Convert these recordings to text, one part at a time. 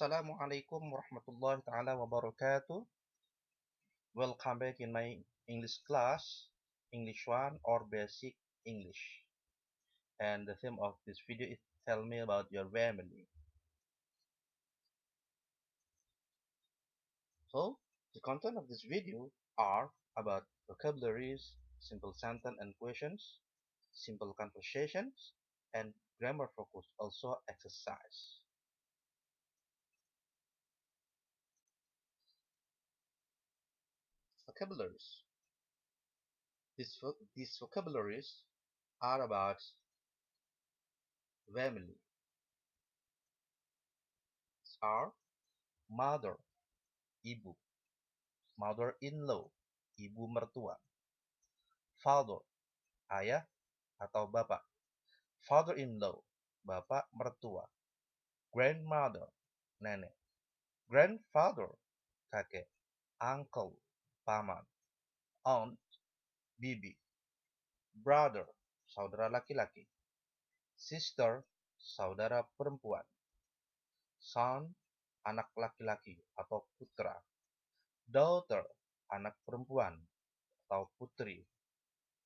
Assalamualaikum warahmatullahi taala wabarakatuh. Welcome back in my English class, English 1 or Basic English. And the theme of this video is tell me about your family. So, the content of this video are about vocabularies, simple sentence and questions, simple conversations, and grammar focus, also exercise. Vocabularies. These vocabularies are about family. Are mother, ibu, mother-in-law, ibu mertua, father, ayah atau bapak, father-in-law, bapak mertua, grandmother, nenek, grandfather, kakek, uncle, paman, aunt, bibi, brother, saudara laki-laki, sister, saudara perempuan, son, anak laki-laki atau putra, daughter, anak perempuan atau putri,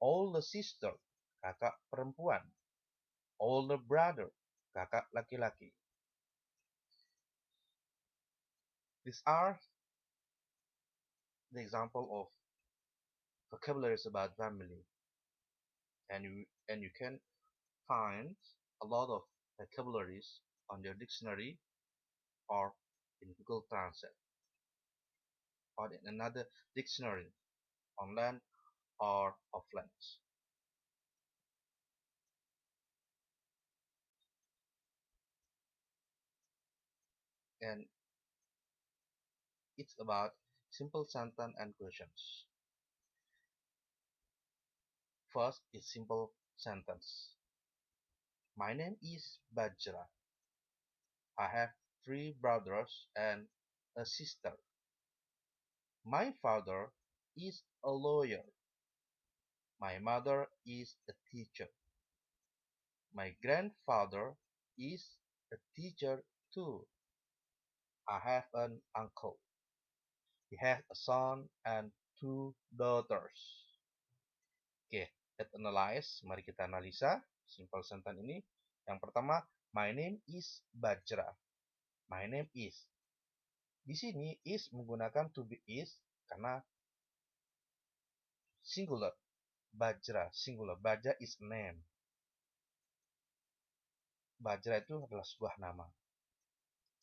older sister, kakak perempuan, older brother, kakak laki-laki. These are the example of vocabularies about family, and you can find a lot of vocabularies on your dictionary or in Google Translate or in another dictionary, online or offline. And it's about simple sentence and questions. First is simple sentence. My name is Bajra. I have 3 brothers and a sister. My father is a lawyer. My mother is a teacher. My grandfather is a teacher too. I have an uncle. He has a son and 2 daughters. Oke, let's analyze. Mari kita analisa simple sentence ini. Yang pertama, my name is Bajra. My name is. Di sini is menggunakan to be is karena singular. Bajra singular. Bajra is name. Bajra itu adalah sebuah nama.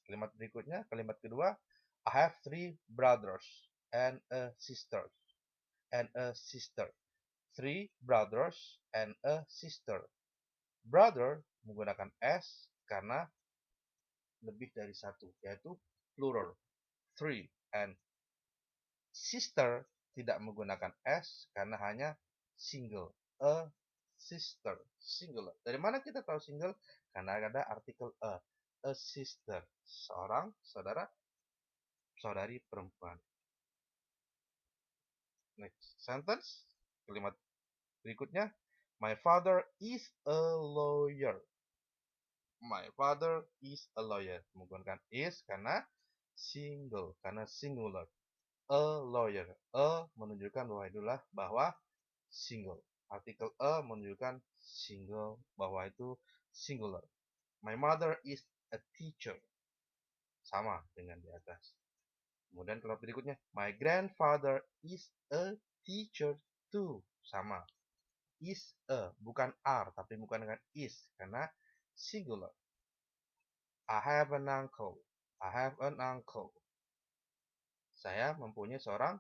Kalimat berikutnya, kalimat kedua, I have 3 brothers and a sister. And a sister. 3 brothers and a sister. Brother menggunakan s karena lebih dari satu, yaitu plural. 3 and sister tidak menggunakan s karena hanya single. A sister, singular. Dari mana kita tahu single? Karena ada artikel a. A sister, seorang saudara, saudari perempuan. Next sentence, kalimat berikutnya, my father is a lawyer. My father is a lawyer. Menggunakan is karena single, karena singular. A lawyer. A menunjukkan bahwa single. Artikel a menunjukkan single, bahwa itu singular. My mother is a teacher. Sama dengan di atas. Kemudian kalimat berikutnya, my grandfather is a teacher too. Sama. Is a, bukan are, tapi bukan dengan is, karena singular. I have an uncle. I have an uncle. Saya mempunyai seorang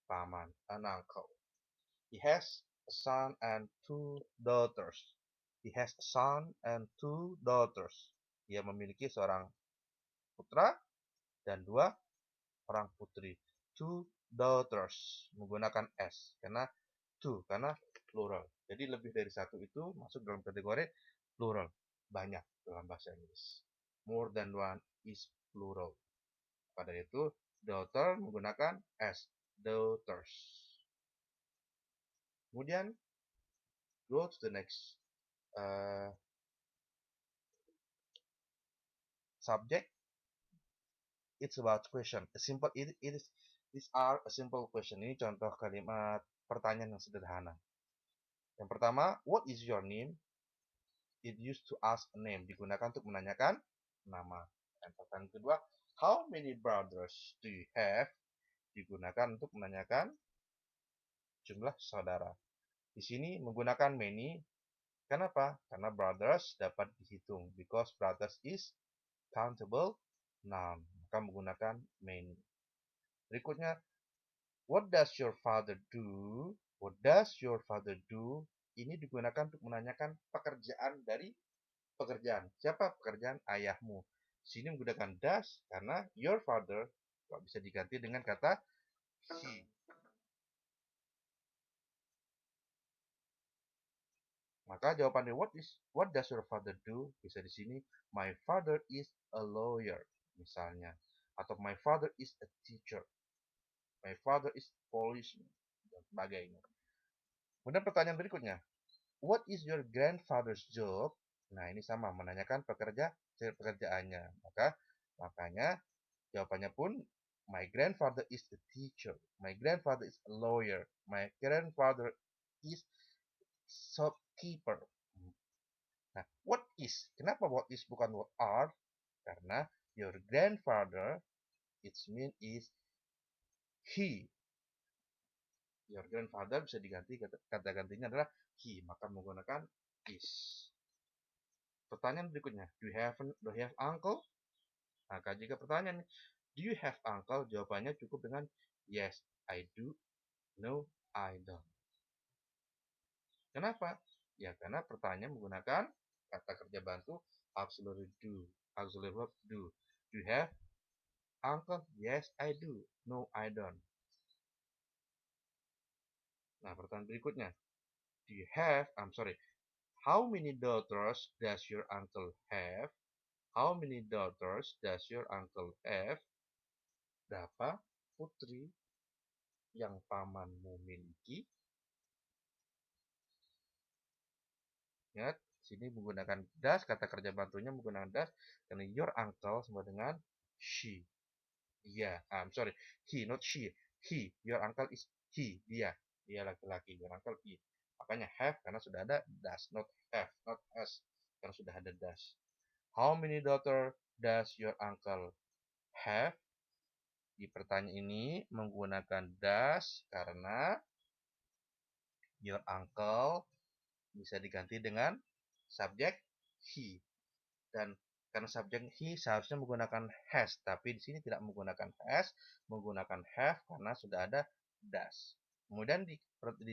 paman, an uncle. He has a son and 2 daughters. He has a son and 2 daughters. Dia memiliki seorang putra dan 2 orang putri. 2 daughters menggunakan s karena 2 karena plural. Jadi lebih dari satu itu masuk dalam kategori plural, banyak dalam bahasa Inggris. More than one is plural. Pada itu daughter menggunakan s, daughters. Kemudian go to the next subject. it's about question. A simple it is these are a simple question. Ini contoh kalimat pertanyaan yang sederhana. Yang pertama, what is your name? It used to ask a name, digunakan untuk menanyakan nama. Dan pertanyaan kedua, how many brothers do you have? Digunakan untuk menanyakan jumlah saudara. Di sini menggunakan many. Kenapa? Karena brothers dapat dihitung. Because brothers is countable noun. Maka menggunakan many. Berikutnya, what does your father do? What does your father do? Ini digunakan untuk menanyakan pekerjaan dari pekerjaan. Siapa pekerjaan ayahmu? Sini menggunakan does karena your father bisa diganti dengan kata he. Maka jawabannya what does your father do? Bisa di sini my father is a lawyer misalnya, atau my father is a teacher. My father is policeman dan sebagainya. Kemudian pertanyaan berikutnya, what is your grandfather's job? Nah, ini sama menanyakan pekerjaannya. Makanya jawabannya pun my grandfather is a teacher. My grandfather is a lawyer. My grandfather is shopkeeper. Nah, what is? Kenapa what is bukan what are? Karena your grandfather, its mean is he. Your grandfather bisa diganti, kata gantinya adalah he. Maka menggunakan is. Pertanyaan berikutnya, do you have uncle? Maka jika pertanyaan, do you have uncle? Jawabannya cukup dengan yes, I do. No, I don't. Kenapa? Ya, karena pertanyaan menggunakan kata kerja bantu auxiliary do. Auxiliary verb do. Do you have uncle? Yes, I do. No, I don't. Nah, pertanyaan berikutnya. Do you have, how many daughters does your uncle have? How many daughters does your uncle have? Berapa putri yang pamanmu miliki? Ingat, sini menggunakan does, kata kerja bantunya menggunakan does, karena your uncle sama dengan she. Dia, he, not she. He, your uncle is he, dia. Dia laki-laki, your uncle he. Makanya have, karena sudah ada does, not have, not has, karena sudah ada does. How many daughter does your uncle have? Di pertanyaan ini menggunakan does, karena your uncle bisa diganti dengan subjek he, dan karena subjek he seharusnya menggunakan has, tapi di sini tidak menggunakan has, menggunakan have karena sudah ada does. Kemudian di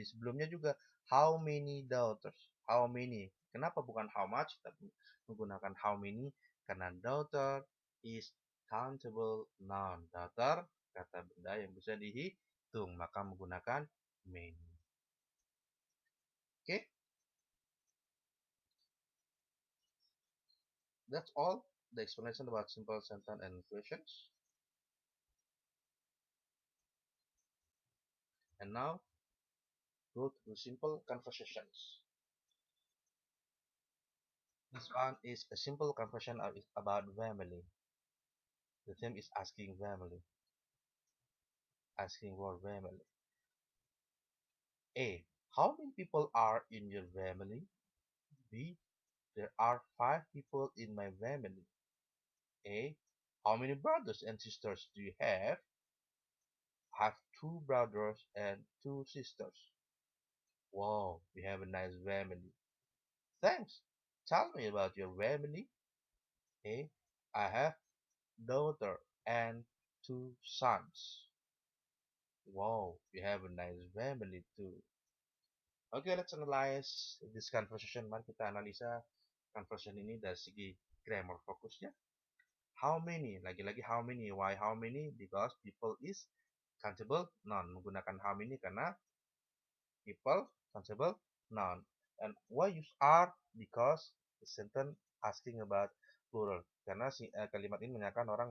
sebelumnya juga how many daughters, how many, kenapa bukan how much tapi menggunakan how many? Karena daughter is countable noun. Daughter kata benda yang bisa dihitung, maka menggunakan many. Okay? That's all the explanation about simple sentence and questions. And now, go to simple conversations. This one is a simple conversation about family. The theme is asking family. Asking for family. A. How many people are in your family? B. There are 5 people in my family. A. How many brothers and sisters do you have? I have 2 brothers and 2 sisters. Wow, we have a nice family. Thanks. Tell me about your family. A. I have daughter and 2 sons. Wow, we have a nice family too. Okay, let's analyze this conversation. Mari kita analisa conversation ini dari segi grammar fokusnya. How many? Lagi-lagi how many? Why how many? Because people is countable noun. Menggunakan how many karena people countable noun. And why use are? Because the sentence asking about plural. Karena kalimat ini menanyakan orang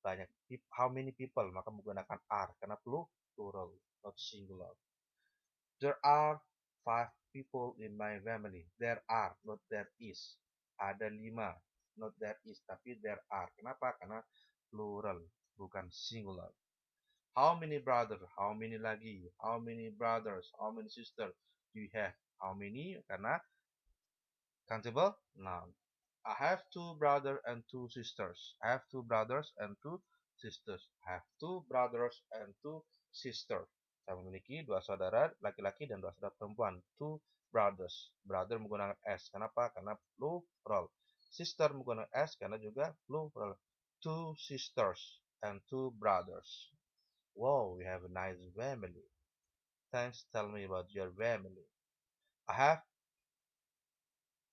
banyak. How many people? Maka menggunakan are karena plural, not singular. There are 5 people in my family. There are, not there is. Ada 5, not there is, tapi there are. Kenapa? Karena plural. bukan singular. How many brother? How many lagi? How many brothers? How many sisters do you have? How many? Karena countable noun. I have two brothers and two sisters. I have two brothers and two sisters. I have two brothers and two sisters. Saya memiliki dua saudara laki-laki dan dua saudara perempuan. Two brothers. Brother menggunakan s. Kenapa? Karena plural. Sister menggunakan s karena juga plural. Two sisters and two brothers. Wow, we have a nice family. Thanks. Tell me about your family. I have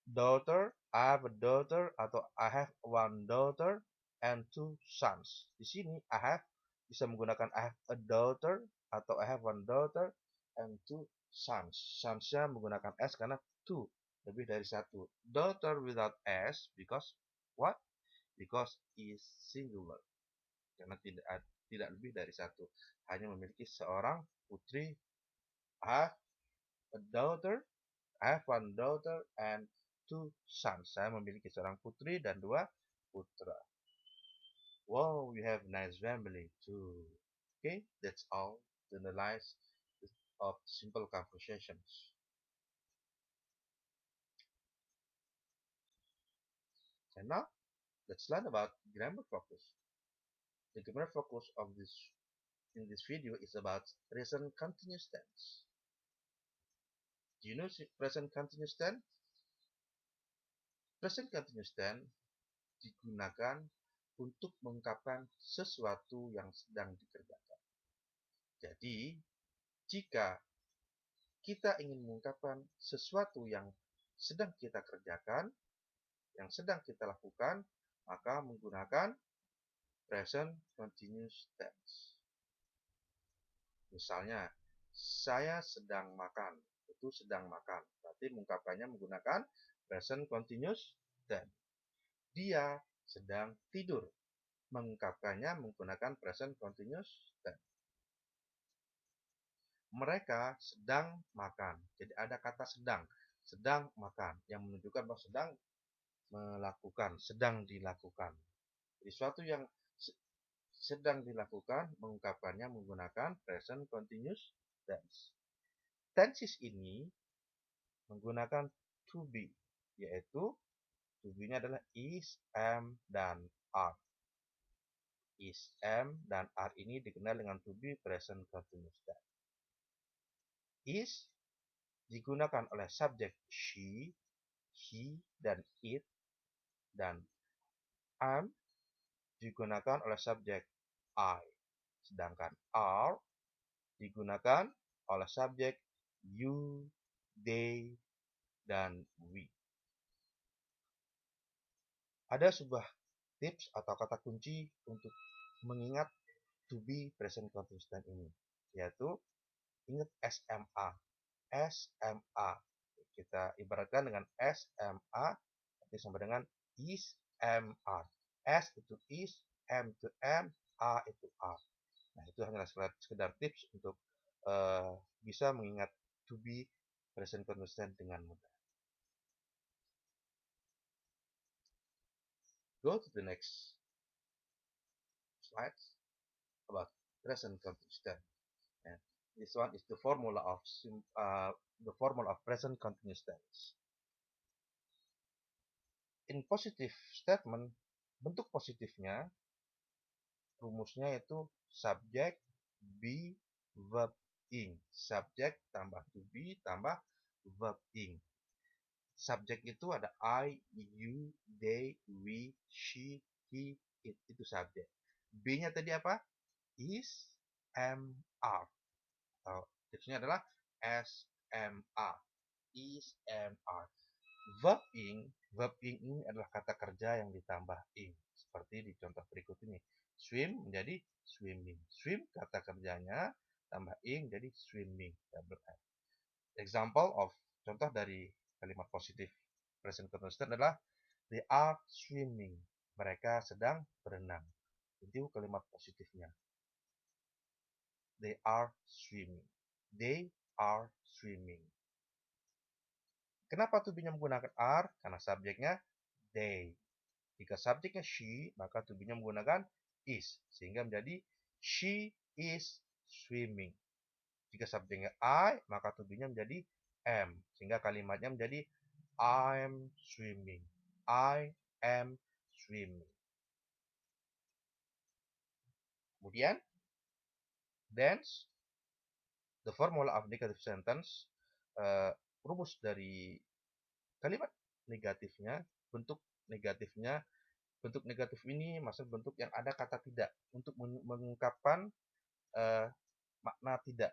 daughter, I have a daughter atau I have one daughter and two sons. Di sini I have bisa menggunakan I have a daughter atau I have one daughter and two sons. Sons-nya menggunakan s karena two, lebih dari satu. Daughter without s because what? Because is singular. Karena tidak lebih dari satu. Hanya memiliki seorang putri. I have a daughter, I have one daughter and two sons. Saya memiliki seorang putri dan dua putra. Wow, we have nice family too. Okay, that's all to analyze of simple conversations. And now, let's learn about grammar focus. The grammar focus of this in this video is about present continuous tense. Do you know present continuous tense? Present continuous tense digunakan untuk mengungkapkan sesuatu yang sedang dikerjakan. Jadi, jika kita ingin mengungkapkan sesuatu yang sedang kita kerjakan, yang sedang kita lakukan, maka menggunakan present continuous tense. Misalnya, saya sedang makan, itu sedang makan. Berarti mengungkapkannya menggunakan present continuous tense. Dia sedang tidur, mengungkapkannya menggunakan present continuous tense. Mereka sedang makan. Jadi ada kata sedang makan yang menunjukkan bahwa sedang melakukan, sedang dilakukan. Jadi suatu yang sedang dilakukan mengungkapkannya menggunakan present continuous tense. Tenses ini menggunakan to be, yaitu to be-nya adalah is, am, dan are. Is, am, dan are ini dikenal dengan to be present continuous tense. Is digunakan oleh subjek she, he, dan it, dan am digunakan oleh subjek I. Sedangkan are digunakan oleh subjek you, they, dan we. Ada sebuah tips atau kata kunci untuk mengingat to be present continuous tense ini, yaitu ingat SMA. SMA. Kita ibaratkan dengan SMA nanti sama dengan is, am, are. S itu is, M itu am, A itu are. Nah, itu hanyalah sekedar tips untuk bisa mengingat to be present continuous tense dengan mudah. Go to the next slide about present continuous tense. And this one is the formula of present continuous tense. In positive statement, bentuk positifnya rumusnya itu subject, be, verb, ing. Subject tambah to be tambah verb, ing. Subject itu ada I, you, they, we, she, he, it. Itu subject. B-nya tadi apa? Is, am, are. Atau tipsnya adalah SMA. Is, am, are. Verb ing ini adalah kata kerja yang ditambah ing. Seperti di contoh berikut ini. Swim menjadi swimming. Swim kata kerjanya tambah ing jadi swimming. Double M. Example of contoh dari kalimat positif present continuous tense adalah they are swimming. Mereka sedang berenang. Itu kalimat positifnya. They are swimming. They are swimming. Kenapa to be-nya menggunakan are? Karena subjeknya they. Jika subjeknya she, maka to be-nya menggunakan is, sehingga menjadi she is swimming. Jika subjeknya I, maka to be-nya menjadi am, sehingga kalimatnya menjadi I'm swimming. I am swimming. Kemudian dance, the formula of negative sentence, rumus dari kalimat negatifnya, bentuk negatifnya. Bentuk negatif ini maksud bentuk yang ada kata tidak untuk mengungkapkan makna tidak.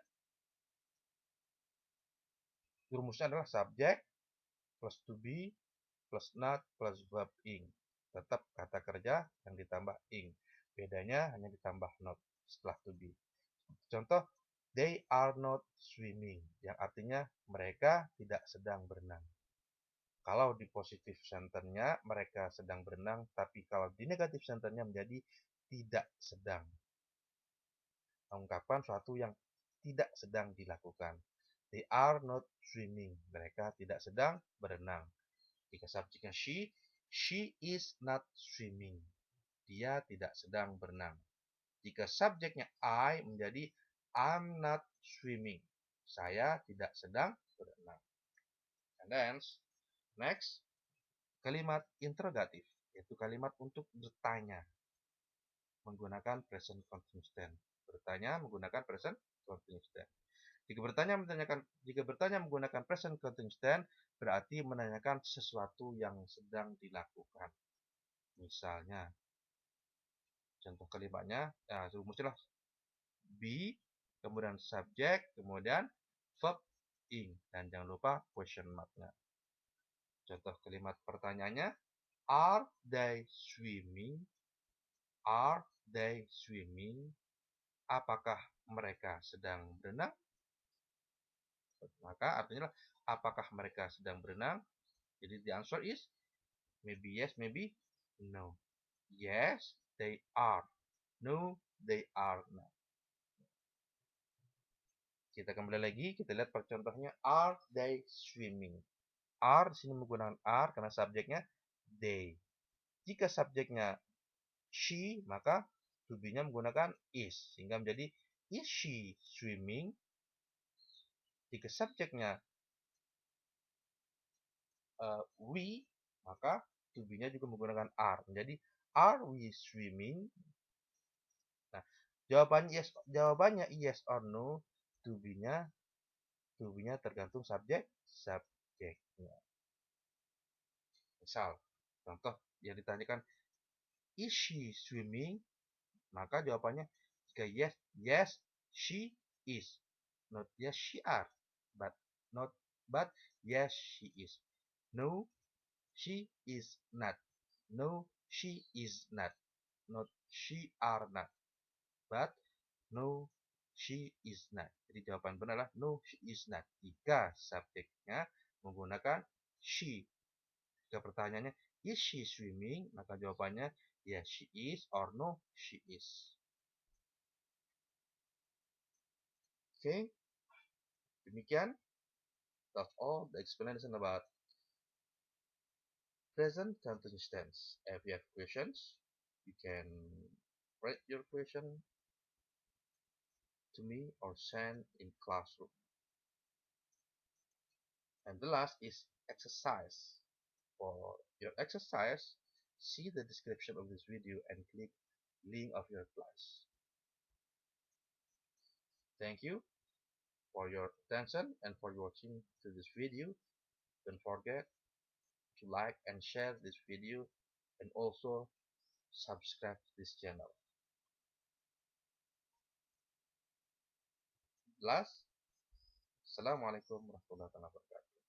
Rumusnya adalah subjek plus to be plus not plus verb ing. Tetap kata kerja yang ditambah ing. Bedanya hanya ditambah not setelah to be. Contoh, they are not swimming, yang artinya mereka tidak sedang berenang. Kalau di positif sentennya mereka sedang berenang, tapi kalau di negatif sentennya menjadi tidak sedang. Mengungkapkan suatu yang tidak sedang dilakukan. They are not swimming. Mereka tidak sedang berenang. Jika subjeknya she is not swimming. Dia tidak sedang berenang. Jika subjeknya I menjadi I'm not swimming. Saya tidak sedang berenang. And then, next, kalimat interrogatif, yaitu kalimat untuk bertanya menggunakan present continuous tense. Bertanya menggunakan present continuous tense. Jika bertanya menggunakan present continuous tense, berarti menanyakan sesuatu yang sedang dilakukan. Misalnya, contoh kalimatnya, rumusnya be, kemudian subject, kemudian verb ing, dan jangan lupa question mark-nya. Contoh kalimat pertanyaannya, are they swimming? Are they swimming? Apakah mereka sedang berenang? Maka artinya apakah mereka sedang berenang? Jadi the answer is maybe yes, maybe no. Yes, they are. No, they are not. Kita kembali lagi, kita lihat percontohnya. Are they swimming? Are di sini menggunakan are karena subjeknya they. Jika subjeknya she, maka to be-nya menggunakan is, sehingga menjadi is she swimming? Jika subjeknya we, maka to be-nya juga menggunakan are, menjadi are we swimming? Nah, jawabannya yes or no, to be-nya tergantung subjeknya. Misal, contoh yang ditanyakan is she swimming? Maka jawabannya jika yes she is. Not yes she are, but yes she is. No, she is not. No, she is not. Not she are not. But no, she is not. Jadi jawaban benar adalah no, she is not. Jika subjeknya menggunakan she. Jika pertanyaannya is she swimming? Maka jawabannya yes she is or no she is. Oke. Demikian. That's all the explanation about present continuous tense. If you have questions, you can write your question to me or send in classroom. And the last is exercise. For your exercise, see the description of this video and click link of your class. Thank you for your attention and for watching to this video. Don't forget to like and share this video and also subscribe to this channel. Last, Assalamualaikum warahmatullahi wabarakatuh.